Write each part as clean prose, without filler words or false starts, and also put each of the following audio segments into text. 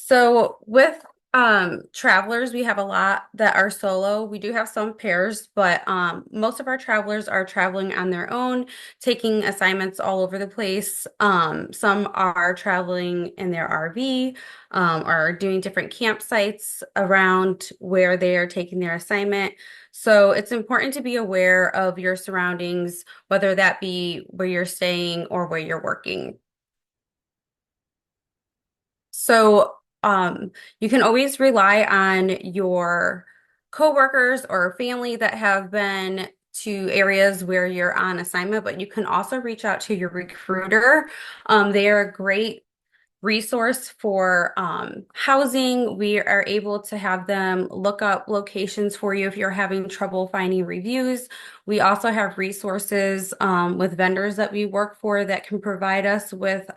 So with travelers, we have a lot that are solo. We do have some pairs, but most of our travelers are traveling on their own, taking assignments all over the place. Some are traveling in their RV, or doing different campsites around where they are taking their assignment. So it's important to be aware of your surroundings, whether that be where you're staying or where you're working. So, you can always rely on your coworkers or family that have been to areas where you're on assignment, but you can also reach out to your recruiter. They are a great resource for housing. We are able to have them look up locations for you if you're having trouble finding reviews. We also have resources with vendors that we work for that can provide us with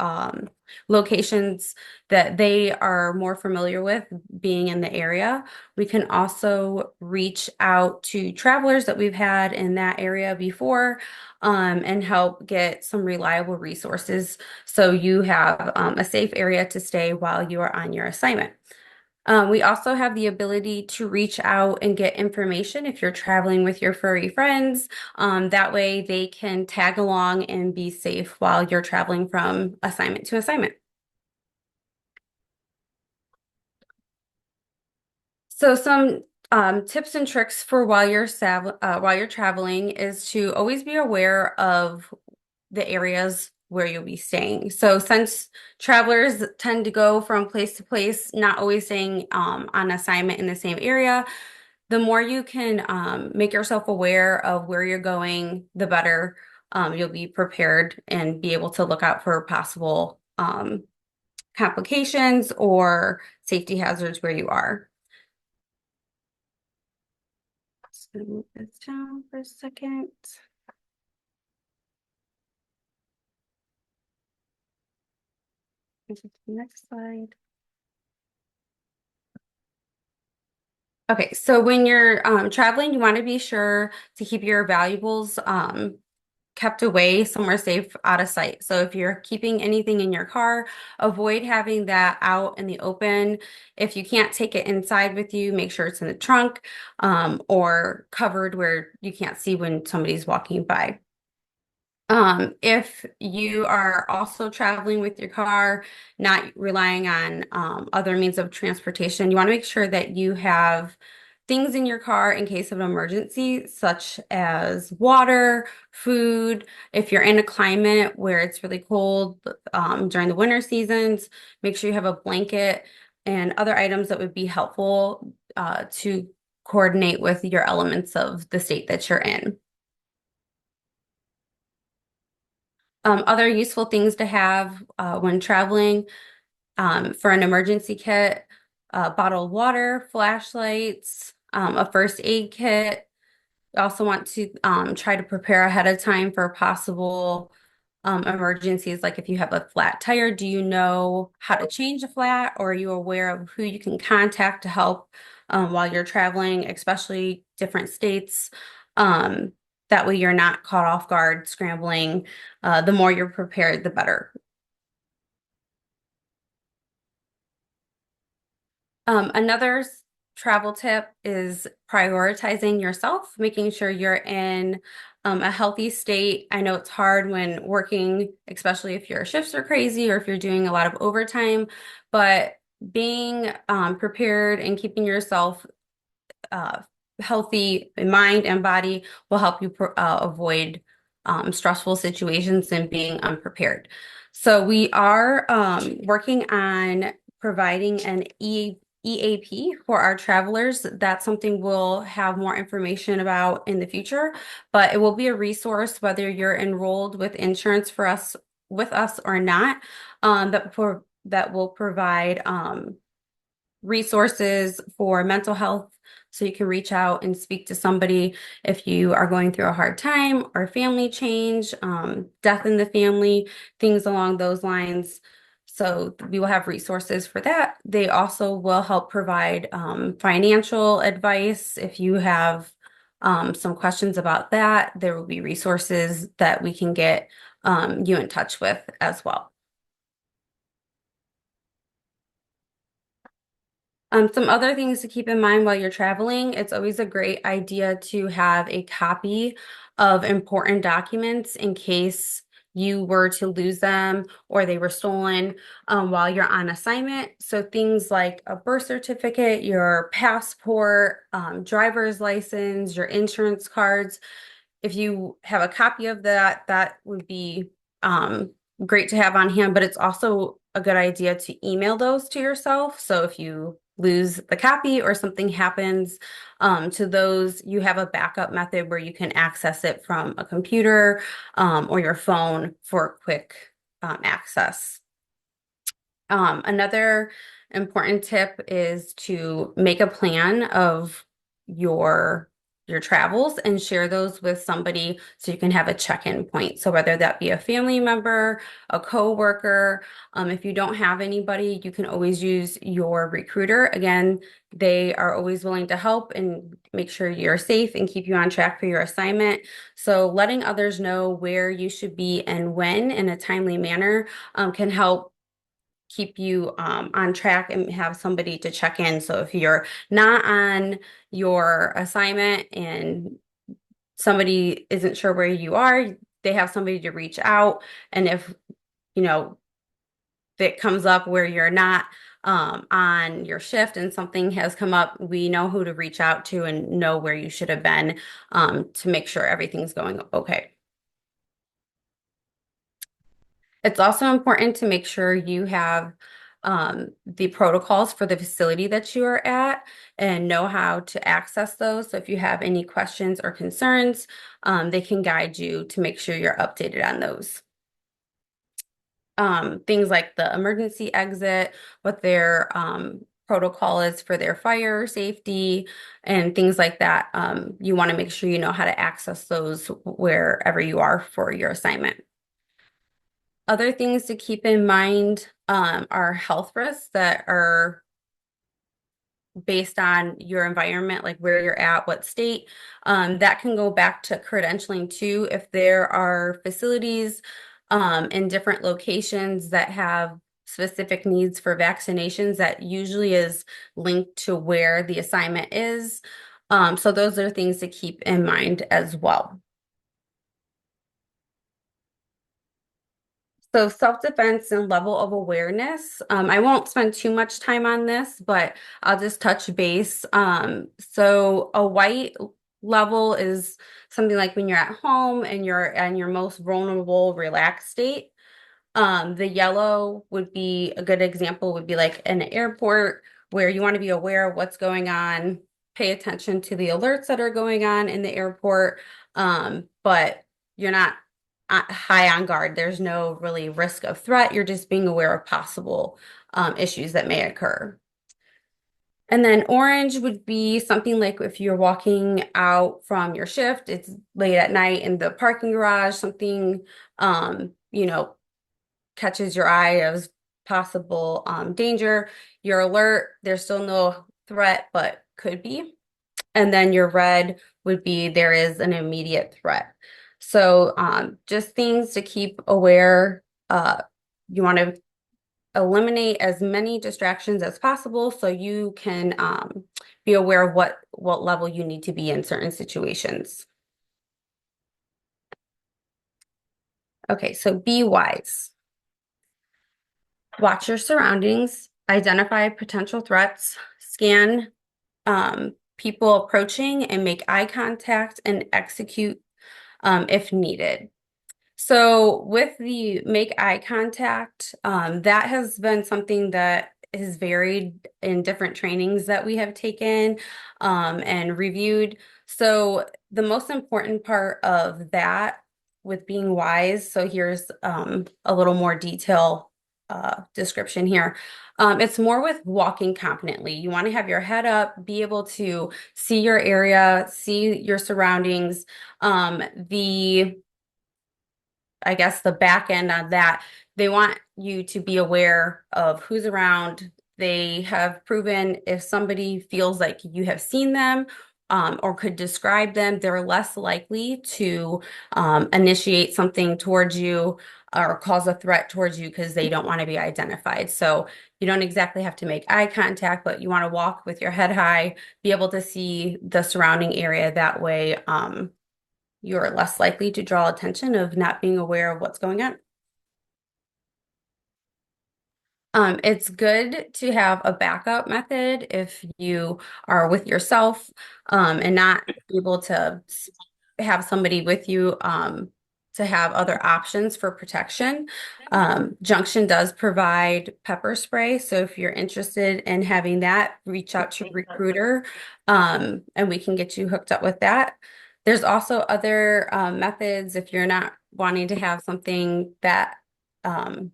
locations that they are more familiar with being in the area. We can also reach out to travelers that we've had in that area before and help get some reliable resources so you have a safe area to stay while you are on your assignment. We also have the ability to reach out and get information if you're traveling with your furry friends. That way they can tag along and be safe while you're traveling from assignment to assignment. So some tips and tricks for while you're traveling is to always be aware of the areas where you'll be staying. So since travelers tend to go from place to place, not always staying on assignment in the same area, the more you can make yourself aware of where you're going, the better you'll be prepared and be able to look out for possible complications or safety hazards where you are. Just gonna move this down for a second. This is the next slide. Okay, so when you're traveling, you want to be sure to keep your valuables kept away somewhere safe out of sight. So if you're keeping anything in your car, avoid having that out in the open. If you can't take it inside with you, make sure it's in the trunk or covered where you can't see when somebody's walking by. If you are also traveling with your car, not relying on other means of transportation, you want to make sure that you have things in your car in case of an emergency, such as water, food. If you're in a climate where it's really cold during the winter seasons, make sure you have a blanket and other items that would be helpful to coordinate with your elements of the state that you're in. Other useful things to have when traveling for an emergency kit, bottled water, flashlights, a first aid kit. You also want to try to prepare ahead of time for possible emergencies, like if you have a flat tire, do you know how to change a flat, or are you aware of who you can contact to help while you're traveling, especially different states? Um, that way you're not caught off guard scrambling. The more you're prepared, the better. Another travel tip is prioritizing yourself, making sure you're in a healthy state. I know it's hard when working, especially if your shifts are crazy or if you're doing a lot of overtime, but being prepared and keeping yourself uh, healthy in mind and body will help you avoid stressful situations and being unprepared. So we are working on providing an EAP for our travelers. That's something we'll have more information about in the future, but it will be a resource whether you're enrolled with insurance for us with us or not, that will provide resources for mental health so you can reach out and speak to somebody if you are going through a hard time or family change, death in the family, things along those lines. So we will have resources for that. They also will help provide financial advice if you have some questions about that. There will be resources that we can get you in touch with as well. Some other things to keep in mind while you're traveling, it's always a great idea to have a copy of important documents in case you were to lose them or they were stolen while you're on assignment. So things like a birth certificate, your passport, driver's license, your insurance cards. If you have a copy of that, that would be great to have on hand, but it's also a good idea to email those to yourself. So if you lose the copy or something happens to those, you have a backup method where you can access it from a computer or your phone for quick access. Another important tip is to make a plan of your your travels and share those with somebody so you can have a check-in point. So whether that be a family member, a coworker, if you don't have anybody, you can always use your recruiter. Again, they are always willing to help and make sure you're safe and keep you on track for your assignment. So letting others know where you should be and when in a timely manner can help keep you on track and have somebody to check in. So if you're not on your assignment and somebody isn't sure where you are, they have somebody to reach out. And if, you know, it comes up where you're not on your shift and something has come up, we know who to reach out to and know where you should have been to make sure everything's going okay. It's also important to make sure you have the protocols for the facility that you are at and know how to access those. So if you have any questions or concerns, they can guide you to make sure you're updated on those. Things like the emergency exit, what their protocol is for their fire safety, and things like that. You want to make sure you know how to access those wherever you are for your assignment. Other things to keep in mind are health risks that are based on your environment, like where you're at, what state. That can go back to credentialing too. If there are facilities in different locations that have specific needs for vaccinations, that usually is linked to where the assignment is. So those are things to keep in mind as well. So self-defense and level of awareness. I won't spend too much time on this, but I'll just touch base. So a white level is something like when you're at home and you're in your most vulnerable, relaxed state. The yellow would be a good example, would be like an airport where you want to be aware of what's going on, pay attention to the alerts that are going on in the airport, but you're not high on guard. There's no really risk of threat. You're just being aware of possible issues that may occur. And then orange would be something like if you're walking out from your shift, it's late at night in the parking garage, something, you know, catches your eye as possible danger. You're alert. There's still no threat, but could be. And then your red would be there is an immediate threat. So just things to keep aware. You want to eliminate as many distractions as possible so you can be aware of what level you need to be in certain situations. Okay, so be wise. Watch your surroundings, identify potential threats, scan people approaching and make eye contact and execute if needed. So with the make eye contact, that has been something that has varied in different trainings that we have taken and reviewed. So the most important part of that with being wise, so here's a little more detail description here. It's more with walking confidently. You want to have your head up, be able to see your area, see your surroundings. I guess the back end on that, they want you to be aware of who's around. They have proven if somebody feels like you have seen them or could describe them, they're less likely to initiate something towards you or cause a threat towards you because they don't want to be identified. So you don't exactly have to make eye contact, but you want to walk with your head high, be able to see the surrounding area. That way, you're less likely to draw attention of not being aware of what's going on. It's good to have a backup method if you are with yourself, and not able to have somebody with you, to have other options for protection. Junction does provide pepper spray, so if you're interested in having that, reach out to a recruiter, and we can get you hooked up with that. There's also other methods if you're not wanting to have something that um,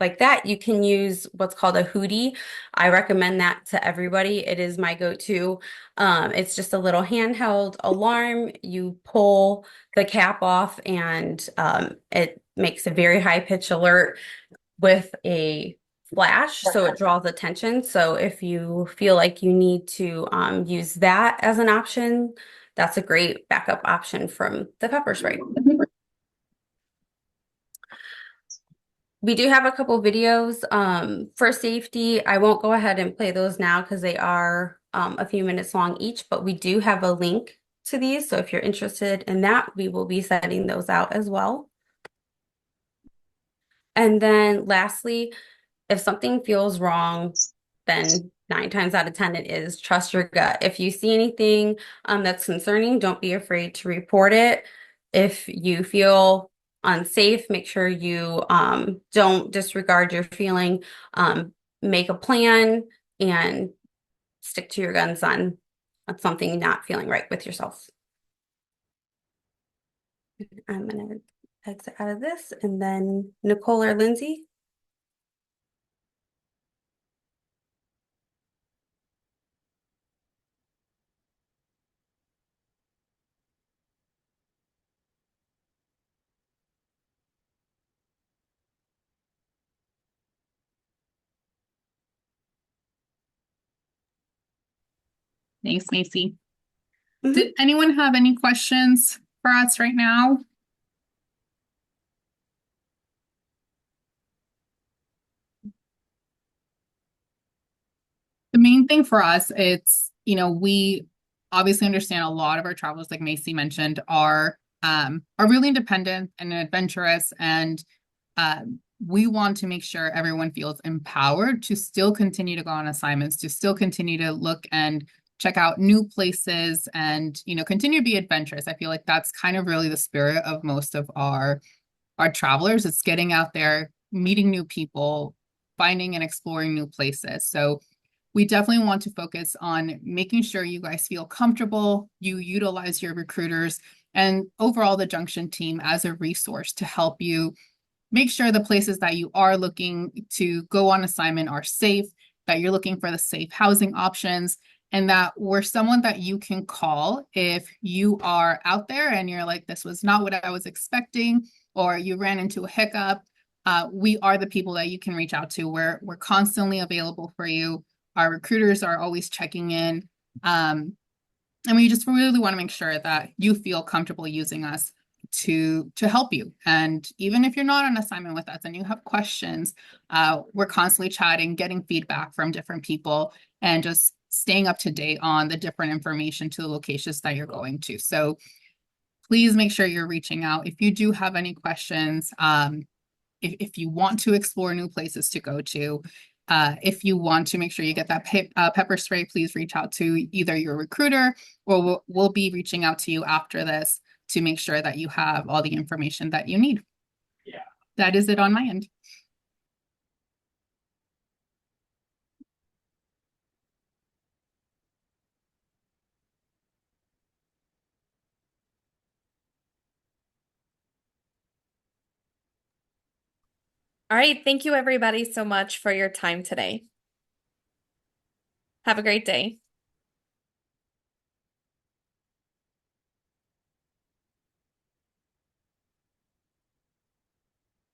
like that, you can use what's called a hoodie. I recommend that to everybody. It is my go-to. It's just a little handheld alarm. You pull the cap off and it makes a very high pitch alert with a flash, so it draws attention. So if you feel like you need to use that as an option, that's a great backup option from the pepper spray. We do have a couple videos for safety. I won't go ahead and play those now because they are a few minutes long each, but we do have a link to these. So if you're interested in that, we will be sending those out as well. And then lastly, if something feels wrong, then 9 times out of 10 it is. Trust your gut. If you see anything that's concerning, don't be afraid to report it. If you feel unsafe, make sure you don't disregard your feeling. Make a plan and stick to your guns on something not feeling right with yourself. I'm gonna exit out of this, and then Nicole or Lindsay. Thanks, Macy. Mhm. Did anyone have any questions for us right now? The main thing for us, we obviously understand a lot of our travelers, like Macy mentioned, are really independent and adventurous, and we want to make sure everyone feels empowered to still continue to go on assignments, to still continue to look and check out new places, and continue to be adventurous. I feel like that's kind of really the spirit of most of our travelers. It's getting out there, meeting new people, finding and exploring new places. So we definitely want to focus on making sure you guys feel comfortable, you utilize your recruiters and overall the Junction team as a resource to help you make sure the places that you are looking to go on assignment are safe, that you're looking for the safe housing options, and that we're someone that you can call if you are out there and you're like, this was not what I was expecting, or you ran into a hiccup. We are the people that you can reach out to. We're constantly available for you. Our recruiters are always checking in. And we just really want to make sure that you feel comfortable using us to help you. And even if you're not on assignment with us and you have questions, we're constantly chatting, getting feedback from different people, and just staying up to date on the different information to the locations that you're going to. So please make sure you're reaching out if you do have any questions. If you want to explore new places to go to, if you want to make sure you get that pepper spray, please reach out to either your recruiter, or we'll be reaching out to you after this to make sure that you have all the information that you need. Yeah. That is it on my end. All right. Thank you, everybody, so much for your time today. Have a great day.